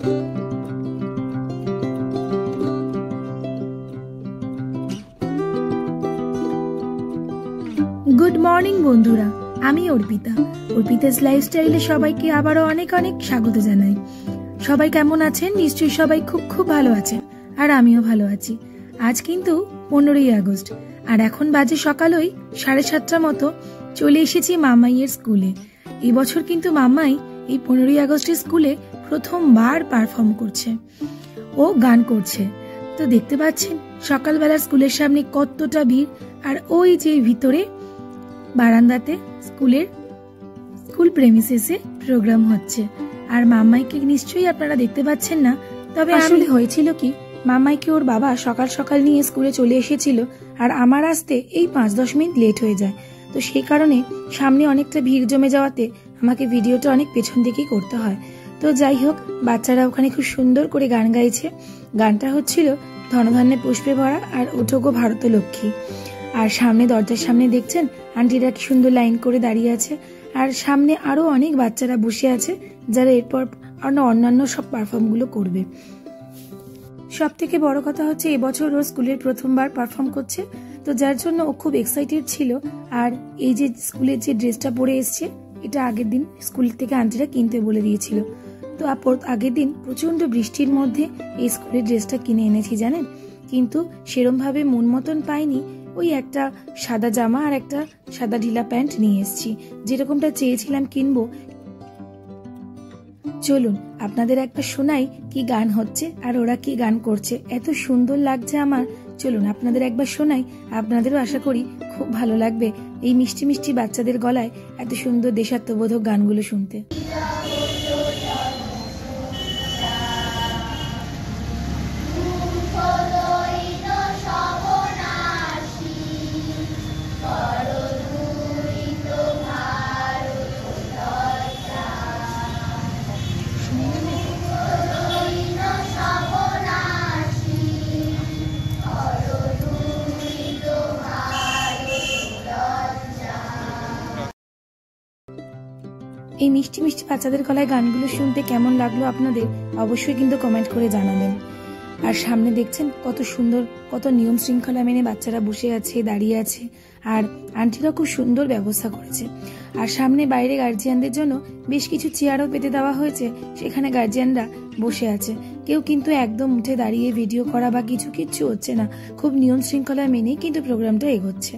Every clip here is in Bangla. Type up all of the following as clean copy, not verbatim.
গুড মর্নিং বন্ধুরা, আমি অর্পিতা। অর্পিতাস লাইফস্টাইলে সবাইকে আবারও অনেক অনেক স্বাগত জানাই। সবাই কেমন আছেন? নিশ্চয়ই সবাই খুব খুব ভালো আছেন, আর আমিও ভালো আছি। আজ কিন্তু 15ই আগস্ট, আর এখন বাজে সকাল ওই 7:30 মতো। চলে এসেছি মামাইয়ের স্কুলে। এবছর কিন্তু মামাই এই 15ই আগস্টের স্কুলে প্রথমবার পারফর্ম করছে, ও গান করছে। তো দেখতে পাচ্ছেন সকালবেলা স্কুলের সামনে কতটা ভিড়, আর ওই যে ভিতরে বারান্দাতে স্কুল প্রেমিসেসে প্রোগ্রাম হচ্ছে। আর মামাইকে নিশ্চয়ই আপনারা দেখতে পাচ্ছেন না, তবে আসলে হয়েছিল কি, মামাইকে ওর বাবা সকাল সকাল নিয়ে স্কুলে চলে এসেছিল, আর আমার আসতে এই 5-10 মিনিট লেট হয়ে যায়। তো সেই কারণে সামনে অনেকটা ভিড় জমে যাওয়াতে আমাকে ভিডিওটা অনেক পেছন দিকেই করতে হয়। তো যাই হোক, বাচ্চারা ওখানে খুব সুন্দর করে গান গাইছে। গানটা হচ্ছিল ধনধান্যে পুষ্পে ভরা আর ওঠো গো ভারত লক্ষ্মী। আর সামনে দরজার সামনে দেখছেন আন্টিরা কি সুন্দর লাইন করে দাঁড়িয়ে আছে, আর সামনে আরো অনেক বাচ্চারা বসে আছে যারা এরপর অন্যান্য সব পারফর্মগুলো করবে। সব থেকে বড় কথা হচ্ছে এবছর ও স্কুলের প্রথমবার পারফর্ম করছে, তো যার জন্য ও খুব এক্সাইটেড ছিল। আর এই যে স্কুলের যে ড্রেসটা পরে এসছে, এটা আগের দিন স্কুল থেকে আন্টিরা কিনতে বলে দিয়েছিল। তো আগের দিন প্রচন্ড বৃষ্টির মধ্যে এই স্কুলের ড্রেসটা কিনে এনেছি জানেন, কিন্তু সেরম ভাবে মন মতন পাইনি। ওই একটা সাদা জামা আর একটা সাদা ঢিলা প্যান্ট নিয়ে এসেছি, যেরকমটা চেয়েছিলাম কিনবো। চলুন আপনাদের একটা শোনাই কি গান হচ্ছে আর ওরা কি গান করছে, এত সুন্দর লাগছে আমার। চলুন আপনাদের একবার শোনাই, আপনাদেরও আশা করি খুব ভালো লাগবে এই মিষ্টি মিষ্টি বাচ্চাদের গলায় এত সুন্দর দেশাত্মবোধক গানগুলো শুনতে। এই মিষ্টি মিষ্টি বাচ্চাদের গলায় গানগুলো শুনতে কেমন লাগলো আপনাদের অবশ্যই কিন্তু কমেন্ট করে জানাবেন। আর সামনে দেখছেন কত সুন্দর, কত নিয়ম শৃঙ্খলা মেনে বাচ্চারা বসে আছে, দাঁড়িয়ে আছে, আর আন্টিরা খুব সুন্দর ব্যবস্থা করেছে। আর সামনে বাইরে গার্জিয়ানদের জন্য বেশ কিছু চেয়ারও পেতে দেওয়া হয়েছে, সেখানে গার্জিয়ানরা বসে আছে। কেউ কিন্তু একদম উঠে দাঁড়িয়ে ভিডিও করা বা কিচ্ছু হচ্ছে না, খুব নিয়ম শৃঙ্খলা মেনেই কিন্তু প্রোগ্রামটা এগোচ্ছে।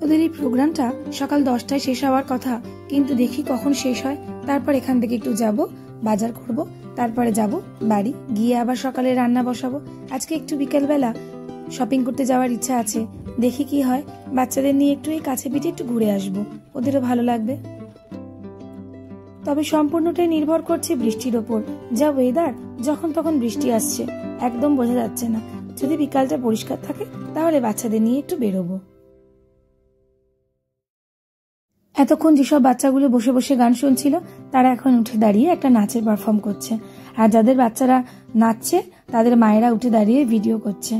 ওদের এই প্রোগ্রামটা সকাল 10টায় শেষ হওয়ার কথা, কিন্তু দেখি কখন শেষ হয়। তারপর এখান থেকে একটু যাব, বাজার করব, তারপরে যাব বাড়ি, গিয়ে আবার সকালে রান্না বসাবো। আজকে একটু বিকেলবেলা শপিং করতে যাওয়ার ইচ্ছা আছে, দেখি কি হয়। বাচ্চাদের নিয়ে একটু এই কাছে পিঠে একটু ঘুরে আসবো, ওদেরও ভালো লাগবে। তবে সম্পূর্ণটাই নির্ভর করছে বৃষ্টির ওপর। যা ওয়েদার, যখন তখন বৃষ্টি আসছে, একদম বোঝা যাচ্ছে না। যদি বিকালটা পরিষ্কার থাকে তাহলে বাচ্চাদের নিয়ে একটু বেরোবো। এতক্ষণ যেসব বাচ্চাগুলো বসে বসে গান শুনছিল, তারা এখন উঠে দাঁড়িয়ে একটা নাচের পারফর্ম করছে। আর যাদের বাচ্চারা নাচছে তাদের মায়েরা উঠে দাঁড়িয়ে ভিডিও করছে।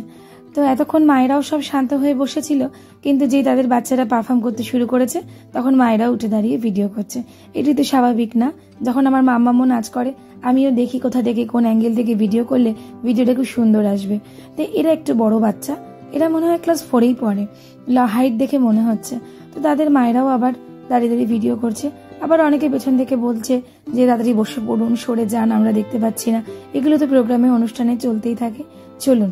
তো এতক্ষণ মায়েরাও সব শান্ত হয়ে বসেছিল, কিন্তু যেই তাদের বাচ্চারা পারফর্ম করতে শুরু করেছে তখন মায়েরাও উঠে দাঁড়িয়ে ভিডিও করছে। এটি তো স্বাভাবিক না? যখন আমার মাম্মামও নাচ করে, আমিও দেখি কোথা থেকে কোন অ্যাঙ্গেল থেকে ভিডিও করলে ভিডিওটা খুব সুন্দর আসবে। তো এরা একটু বড় বাচ্চা, এরা মনে হয় ক্লাস 4-এই পড়ে, হাইট দেখে মনে হচ্ছে। তো তাদের মায়েরাও আবার দাঁড়িয়ে দাঁড়িয়ে ভিডিও করছে। আবার অনেকে পেছন থেকে বলছে যে তাড়াতাড়ি বসে পড়ুন, সরে যান, আমরা দেখতে পাচ্ছি না। এগুলো তো প্রোগ্রামে অনুষ্ঠানে চলতেই থাকে। চলুন,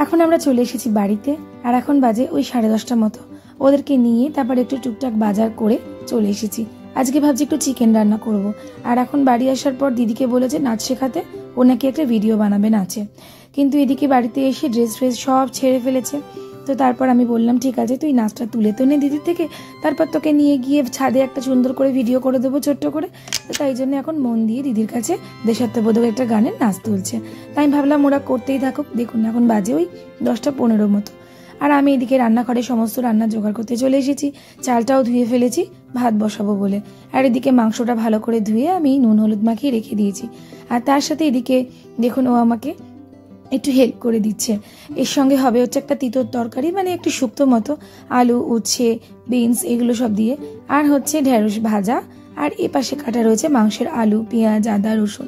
এখন আমরা চলে এসেছি বাড়িতে, আর এখন বাজে ওই 10:30 মতো। ওদেরকে নিয়ে তারপর একটু টুকটাক বাজার করে চলে এসেছি। আজকে ভাবছি একটু চিকেন রান্না করব। আর এখন বাড়ি আসার পর দিদিকে বলেছে নাচ শেখাতে, ও নাকি একটা ভিডিও বানাবে নাচে। কিন্তু এদিকে বাড়িতে এসে ড্রেস সব ছেড়ে ফেলেছে। তো তারপর আমি বললাম ঠিক আছে, তুই নাচটা তুলে তো নে দিদির থেকে, তারপর তোকে নিয়ে গিয়ে ছাদে একটা সুন্দর করে ভিডিও করে দেবো ছোট্ট করে। তো তাই জন্য এখন মন দিয়ে দিদির কাছে দেশাত্মবোধক একটা গানের নাচ তুলছে। তাই ভাবলাম ওরা করতেই থাকুক। দেখুন এখন বাজে ওই 10:15 মতো, আর আমি এদিকে রান্নাঘরে সমস্ত রান্না জোগাড় করতে চলে এসেছি। চালটাও ধুয়ে ফেলেছি ভাত বসাবো বলে, আর এদিকে মাংসটা ভালো করে ধুয়ে আমি নুন হলুদ মাখিয়ে রেখে দিয়েছি। আর তার সাথে এদিকে দেখুন ও আমাকে একটু হেল্প করে দিচ্ছে। এর সঙ্গে হবে হচ্ছে একটা তিতর তরকারি, মানে একটু শুক্তো মতো, আলু, উচ্ছে, বিনস এগুলো সব দিয়ে, আর হচ্ছে ঢেঁড়স ভাজা, আর এপাশে কাটা রয়েছে মাংসের আলু, পেঁয়াজ, আদা, রসুন।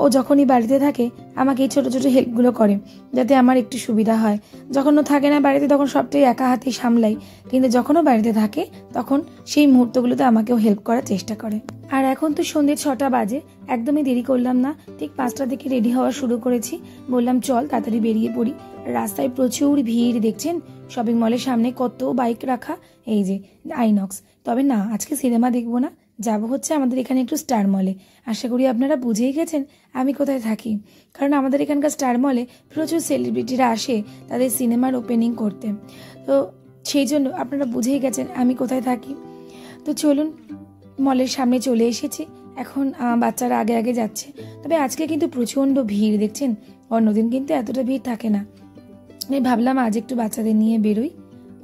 ও যখনই বাড়িতে থাকে আমাকে এই ছোটো ছোটো হেল্পগুলো করে, যাতে আমার একটু সুবিধা হয়। যখন ও থাকে না বাড়িতে তখন সবটাই একা হাতেই সামলাই, কিন্তু যখনও বাড়িতে থাকে তখন সেই মুহূর্তগুলোতে আমাকেও হেল্প করার চেষ্টা করে। আর এখন তো সন্ধ্যে 6টা বাজে, একদমই দেরি করলাম না, ঠিক 5টা থেকে রেডি হওয়া শুরু করেছি। বললাম চল তাড়াতাড়ি বেরিয়ে পড়ি। রাস্তায় প্রচুর ভিড়, দেখছেন শপিং মলের সামনে কত বাইক রাখা, এই যে আইনক্স। তবে না, আজকে সিনেমা দেখবো না, যাব হচ্ছে আমাদের এখানে একটু স্টার মলে। আশা করি আপনারা বুঝেই গেছেন আমি কোথায় থাকি, কারণ আমাদের এখানকার স্টার মলে প্রচুর সেলিব্রিটিরা আসে তাদের সিনেমার ওপেনিং করতে, তো সেই জন্য আপনারা বুঝেই গেছেন আমি কোথায় থাকি। তো চলুন, মলের সামনে চলে এসেছি। এখন বাচ্চারা আগে আগে যাচ্ছে, তবে আজকে কিন্তু প্রচণ্ড ভিড়, দেখছেন অন্যদিন কিন্তু এতটা ভিড় থাকে না। আমি ভাবলাম আজ একটু বাচ্চাদের নিয়ে বেরোই,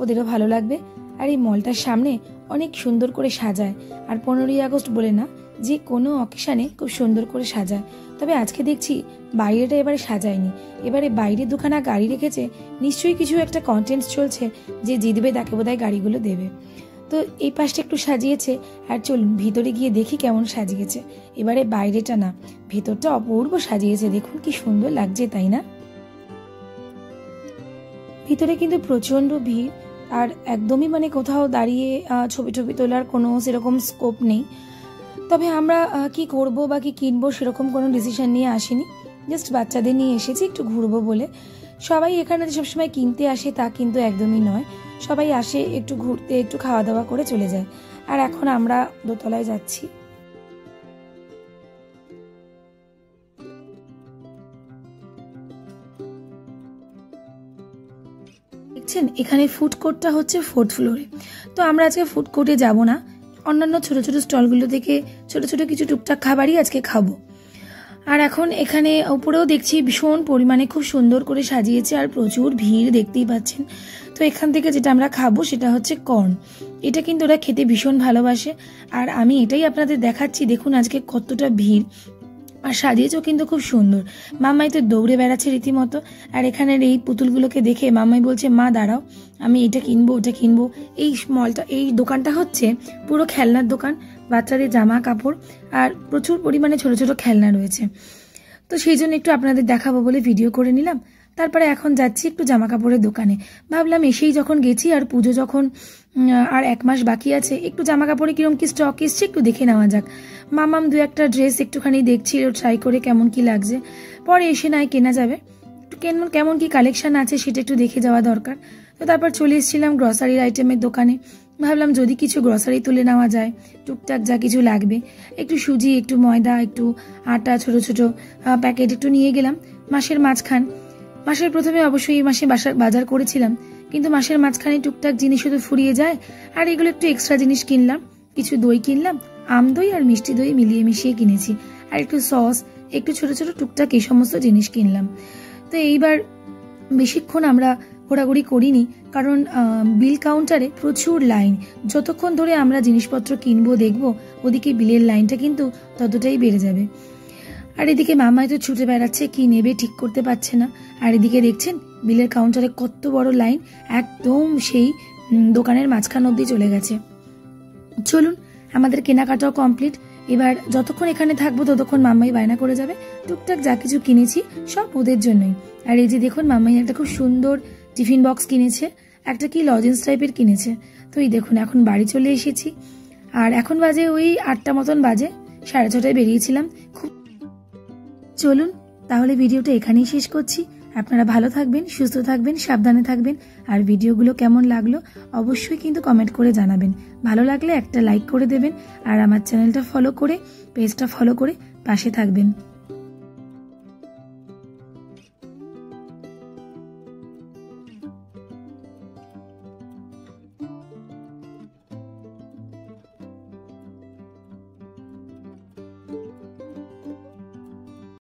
ওদেরও ভালো লাগবে। আর এই মলটার সামনে অনেক সুন্দর করে সাজায়, আর 15ই আগস্ট বলে না, যে কোনো অকেশানে খুব সুন্দর করে সাজায়। তবে আজকে দেখছি বাইরেটা এবারে সাজায়নি, এবারে বাইরে দুখানা গাড়ি রেখেছে, নিশ্চয়ই কিছু একটা কন্টেন্ট চলছে, যে জিতবে তাকে বোধহয় গাড়িগুলো দেবে। তো এই পাশটা একটু সাজিয়েছে, আর চলুন ভিতরে গিয়ে দেখি কেমন সাজিয়েছে। এবারে বাইরেটা না, ভেতরটা অপূর্ব সাজিয়েছে, দেখুন কি সুন্দর লাগছে, তাই না? ভিতরে কিন্তু প্রচণ্ড ভিড়, আর একদমই মানে কোথাও দাঁড়িয়ে ছবি তোলার কোনো সেরকম স্কোপ নেই। তবে আমরা কি করব বা কি কিনবো সেরকম কোনো ডিসিশন নিয়ে আসিনি, জাস্ট বাচ্চাদের নিয়ে এসেছি একটু ঘুরবো বলে। সবাই এখানে সবসময় কিনতে আসে তা কিন্তু একদমই নয়, সবাই আসে একটু ঘুরতে, একটু খাওয়া দাওয়া করে চলে যায়। আর এখন আমরা দোতলায় যাচ্ছি। দেখছেন এখানে ফুড কোর্টটা হচ্ছে 4th ফ্লোরে, তো আমরা আজকে ফুড কোর্টে যাব না, অন্যান্য ছোট ছোট স্টলগুলো থেকে ছোট ছোট কিছু টুকটাক খাবারই আজকে খাবো। আর এখন এখানে উপরেও দেখছি ভীষণ পরিমাণে খুব সুন্দর করে সাজিয়েছে, আর প্রচুর ভিড় দেখতেই পাচ্ছেন। তো এখান থেকে যেটা আমরা খাবো সেটা হচ্ছে কর্ন, এটা কিন্তু ওরা খেতে ভীষণ ভালোবাসে, আর আমি এটাই আপনাদের দেখাচ্ছি। দেখুন আজকে কতটা ভিড়, আর সাজিয়েছেও কিন্তু খুব সুন্দর। মাম্মাই তো দৌড়ে বেড়াচ্ছে রীতিমতো, আর এখানের এই পুতুলগুলোকে দেখে মাম্মাই বলছে মা দাঁড়াও, আমি এটা কিনবো ওটা কিনবো। এই মলটা, এই দোকানটা হচ্ছে পুরো খেলনার দোকান, বাচ্চাদের জামা কাপড় আর প্রচুর পরিমাণে ছোট ছোট খেলনা রয়েছে। তো সেই জন্য একটু আপনাদের দেখাবো বলে ভিডিও করে নিলাম। তারপরে এখন যাচ্ছি একটু জামা কাপড়ের দোকানে, ভাবলাম এসেই যখন গেছি আর পুজো যখন আর 1 মাস বাকি আছে, একটু জামা কাপড়ে কিরম কি স্টক এসছে একটু দেখে নেওয়া যাক। মামাম 2-1টা ড্রেস একটুখানি দেখছিল, ট্রাই করে কেমন কি লাগছে, পরে এসে নাই কেনা যাবে। একটু কেমন কি কালেকশন আছে সেটা একটু দেখে যাওয়া দরকার। তো তারপর চলে এসেছিলাম গ্রসারির আইটেমের দোকানে, ভাবলাম যদি কিছু গ্রসারি তুলে নেওয়া যায়, টুকটাক যা কিছু লাগবে, একটু সুজি, একটু ময়দা, একটু আটা, ছোট ছোট প্যাকেট একটু নিয়ে গেলাম। মাসের প্রথমে অবশ্যই এই মাসে বাজার করেছিলাম, কিন্তু মাসের মাঝখানে টুকটাক জিনিস শুধু ফুরিয়ে যায়, আর এগুলো একটু এক্সট্রা জিনিস কিনলাম। কিছু দই কিনলাম, আম দই আর মিষ্টি দই মিলিয়ে মিশিয়ে কিনেছি, আর একটু সস, একটু ছোট ছোট টুকটাক এই সমস্ত জিনিস কিনলাম। তো এইবার বেশিক্ষণ আমরা ঘোরাঘুরি করিনি, কারণ বিল কাউন্টারে প্রচুর লাইন, যতক্ষণ ধরে আমরা জিনিসপত্র কিনবো দেখবো ওদিকে বিলের লাইনটা কিন্তু ততটাই বেড়ে যাবে। আর এদিকে মামাই তো ছুটে বেড়াচ্ছে, কি নেবে ঠিক করতে পারছে না। আর এদিকে দেখছেন বিলের কাউন্টারে কত বড় লাইন, একদম সেই দোকানের মাঝখান অবধি চলে গেছে। চলুন, আমাদের কেনাকাটাও কমপ্লিট। এবার যতক্ষণ এখানে থাকবো ততক্ষণ মাম্মাই বায়না করে যাবে, টুকটাক যা কিছু কিনেছি সব ওদের জন্যই। আর এই যে দেখুন মাম্মাই একটা খুব সুন্দর টিফিন বক্স কিনেছে, একটা কি লজেন্স টাইপের কিনেছে। তো এই দেখুন এখন বাড়ি চলে এসেছি, আর এখন বাজে ওই 8টা মতন বাজে, 6:30টায় বেরিয়েছিলাম। চলুন তাহলে ভিডিওটা এখানেই শেষ করছি। আপনারা ভালো থাকবেন, সুস্থ থাকবেন, সাবধানে থাকবেন। আর ভিডিওগুলো কেমন লাগলো অবশ্যই কিন্তু কমেন্ট করে জানাবেন। ভালো লাগলে একটা লাইক করে দেবেন, আর আমার চ্যানেলটা ফলো করে, পেজটা ফলো করে পাশে থাকবেন।